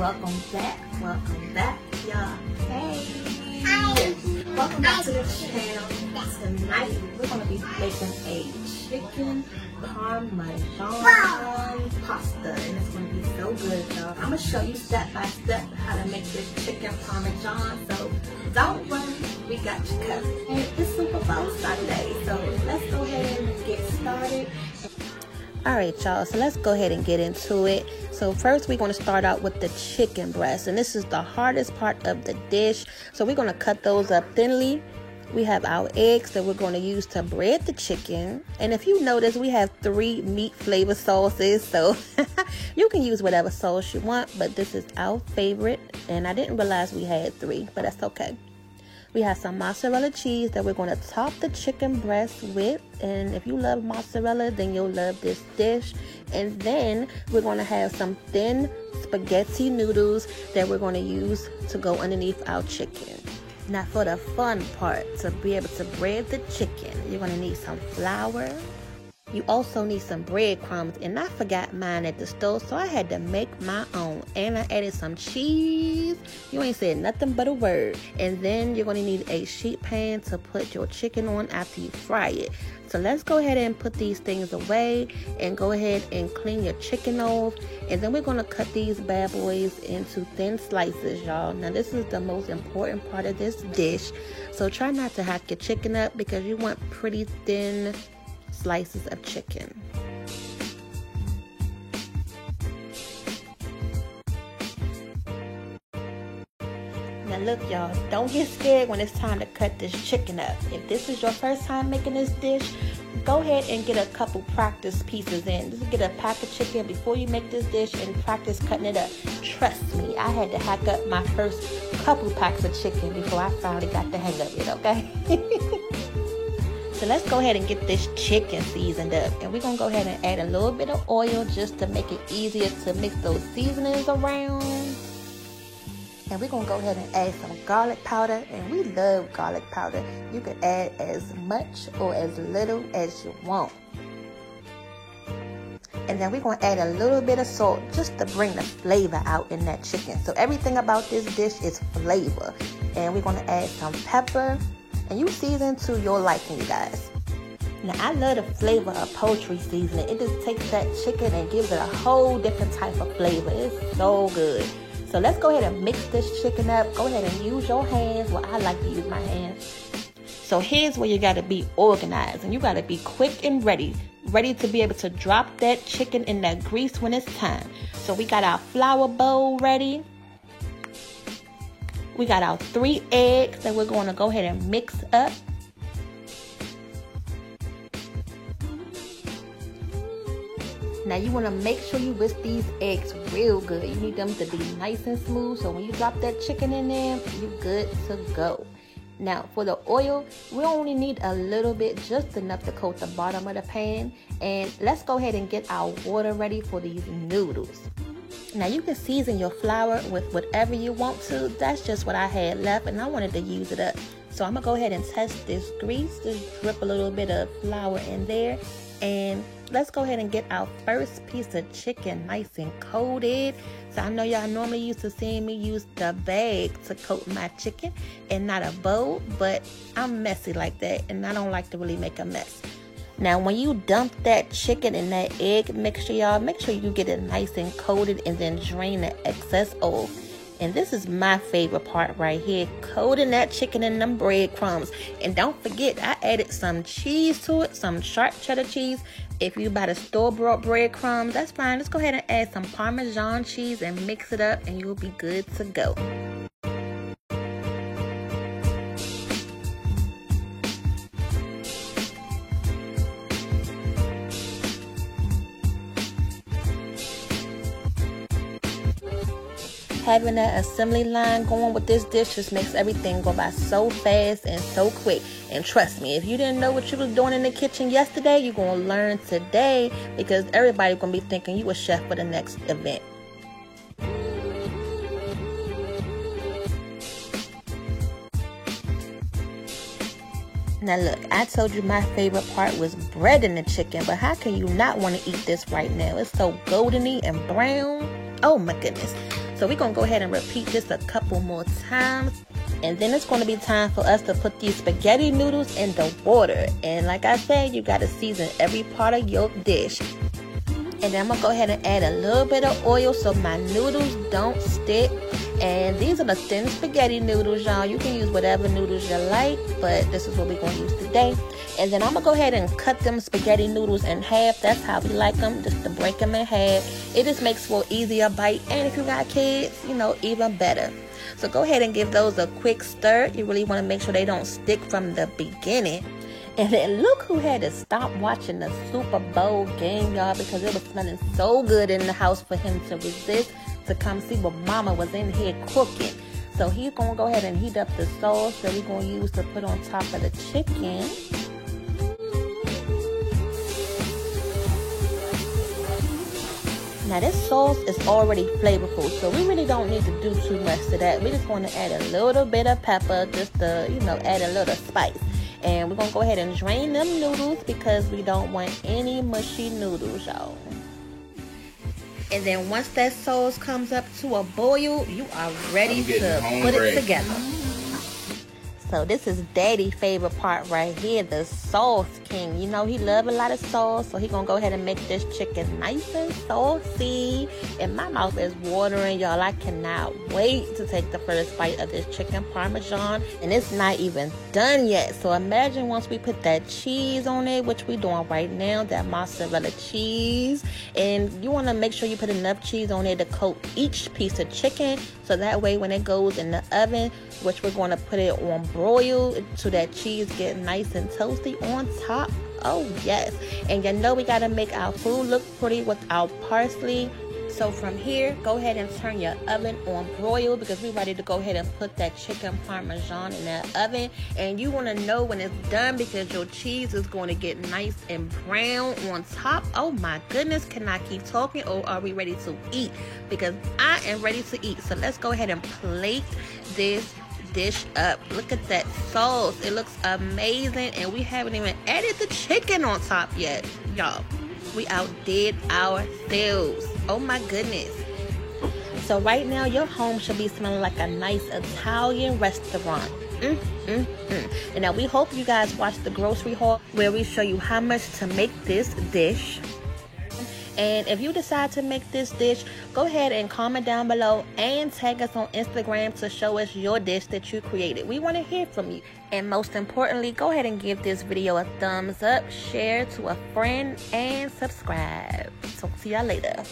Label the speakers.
Speaker 1: welcome back, y'all. Hey. Hi. Welcome back to the channel. Tonight we're gonna be making a chicken parmesan pasta, and it's gonna be so good, y'all. I'm gonna show you step by step how to make this chicken parmesan. So don't worry, we got you covered. And it's Super Bowl Sunday, so let's go ahead and get started. Alright, y'all, so let's go ahead and get into it. So first we're going to start out with the chicken breast, and this is the hardest part of the dish. So we're going to cut those up thinly. We have our eggs that we're going to use to bread the chicken. And if you notice, we have 3 meat flavor sauces, so you can use whatever sauce you want, but this is our favorite, and I didn't realize we had 3, but that's okay. We have some mozzarella cheese that we're going to top the chicken breast with. And if you love mozzarella, then you'll love this dish. And then we're going to have some thin spaghetti noodles that we're going to use to go underneath our chicken. Now for the fun part, to be able to bread the chicken, you're going to need some flour. You also need some breadcrumbs, and I forgot mine at the store, so I had to make my own. And I added some cheese. You ain't said nothing but a word. And then you're going to need a sheet pan to put your chicken on after you fry it. So let's go ahead and put these things away and go ahead and clean your chicken off. And then we're going to cut these bad boys into thin slices, y'all. Now this is the most important part of this dish. So try not to hack your chicken up because you want pretty thin slices of chicken. Now look, y'all, don't get scared when it's time to cut this chicken up. If this is your first time making this dish, go ahead and get a couple practice pieces in. Just get a pack of chicken before you make this dish and practice cutting it up. Trust me, I had to hack up my first couple packs of chicken before I finally got the hang of it, okay? So let's go ahead and get this chicken seasoned up. And we're going to go ahead and add a little bit of oil just to make it easier to mix those seasonings around. And we're going to go ahead and add some garlic powder. And we love garlic powder. You can add as much or as little as you want. And then we're going to add a little bit of salt just to bring the flavor out in that chicken. So everything about this dish is flavor. And we're going to add some pepper. And you season to your liking, you guys. Now, I love the flavor of poultry seasoning. It just takes that chicken and gives it a whole different type of flavor. It's so good. So let's go ahead and mix this chicken up. Go ahead and use your hands. Well, I like to use my hands. So here's where you got to be organized. And you got to be quick and ready. Ready to be able to drop that chicken in that grease when it's time. So we got our flour bowl ready. We got our 3 eggs that we're going to go ahead and mix up. Now you want to make sure you whisk these eggs real good. You need them to be nice and smooth. So when you drop that chicken in there, you're good to go. Now for the oil, we only need a little bit, just enough to coat the bottom of the pan. And let's go ahead and get our water ready for these noodles. Now you can season your flour with whatever you want to. That's just what I had left and I wanted to use it up. So I'm going to go ahead and test this grease. Just drip a little bit of flour in there. And let's go ahead and get our first piece of chicken nice and coated. So I know y'all normally used to seeing me use the bag to coat my chicken and not a bowl. But I'm messy like that and I don't like to really make a mess. Now, when you dump that chicken in that egg mixture, y'all, make sure you get it nice and coated and then drain the excess off. And this is my favorite part right here, coating that chicken in them breadcrumbs. And don't forget, I added some cheese to it, some sharp cheddar cheese. If you buy the store-bought breadcrumbs, that's fine. Let's go ahead and add some Parmesan cheese and mix it up and you'll be good to go. Having that assembly line going with this dish just makes everything go by so fast and so quick. And trust me, if you didn't know what you was doing in the kitchen yesterday, you're going to learn today because everybody's going to be thinking you a chef for the next event. Now look, I told you my favorite part was breading the chicken, but how can you not want to eat this right now? It's so goldeny and brown. Oh my goodness. So we're going to go ahead and repeat this a couple more times. And then it's going to be time for us to put these spaghetti noodles in the water. And like I said, you got to season every part of your dish. And then I'm going to go ahead and add a little bit of oil so my noodles don't stick. And these are the thin spaghetti noodles, y'all. You can use whatever noodles you like, but this is what we're going to use today. And then I'm going to go ahead and cut them spaghetti noodles in half. That's how we like them, just to break them in half. It just makes for easier bite. And if you got kids, you know, even better. So go ahead and give those a quick stir. You really want to make sure they don't stick from the beginning. And then look who had to stop watching the Super Bowl game, y'all, because it was smelling so good in the house for him to resist to come see what mama was in here cooking. So he's going to go ahead and heat up the sauce that we're going to use to put on top of the chicken. Now this sauce is already flavorful, so we really don't need to do too much to that. We just want to add a little bit of pepper just to, you know, add a little spice. And we're going to go ahead and drain them noodles because we don't want any mushy noodles, y'all. And then once that sauce comes up to a boil, you are ready to put it together. So this is Daddy's favorite part right here, the sauce king. You know, he loves a lot of sauce, so he's going to go ahead and make this chicken nice and saucy. And my mouth is watering, y'all. I cannot wait to take the first bite of this chicken parmesan. And it's not even done yet. So imagine once we put that cheese on it, which we're doing right now, that mozzarella cheese. And you want to make sure you put enough cheese on it to coat each piece of chicken. So that way when it goes in the oven, which we're going to put it on broil so that cheese get nice and toasty on top. Oh yes. And you know we got to make our food look pretty with our parsley. So from here, go ahead and turn your oven on broil because we're ready to go ahead and put that chicken parmesan in that oven. And you want to know when it's done because your cheese is going to get nice and brown on top. Oh my goodness, can I keep talking or are we ready to eat? Because I am ready to eat. So let's go ahead and plate this dish up. Look at that sauce. It looks amazing. And we haven't even added the chicken on top yet, y'all. We outdid ourselves. Oh my goodness. So right now your home should be smelling like a nice Italian restaurant. And now we hope you guys watch the grocery haul where we show you how much to make this dish. And if you decide to make this dish, go ahead and comment down below and tag us on Instagram to show us your dish that you created. We want to hear from you. And most importantly, go ahead and give this video a thumbs up, share to a friend, and subscribe. Talk to y'all later.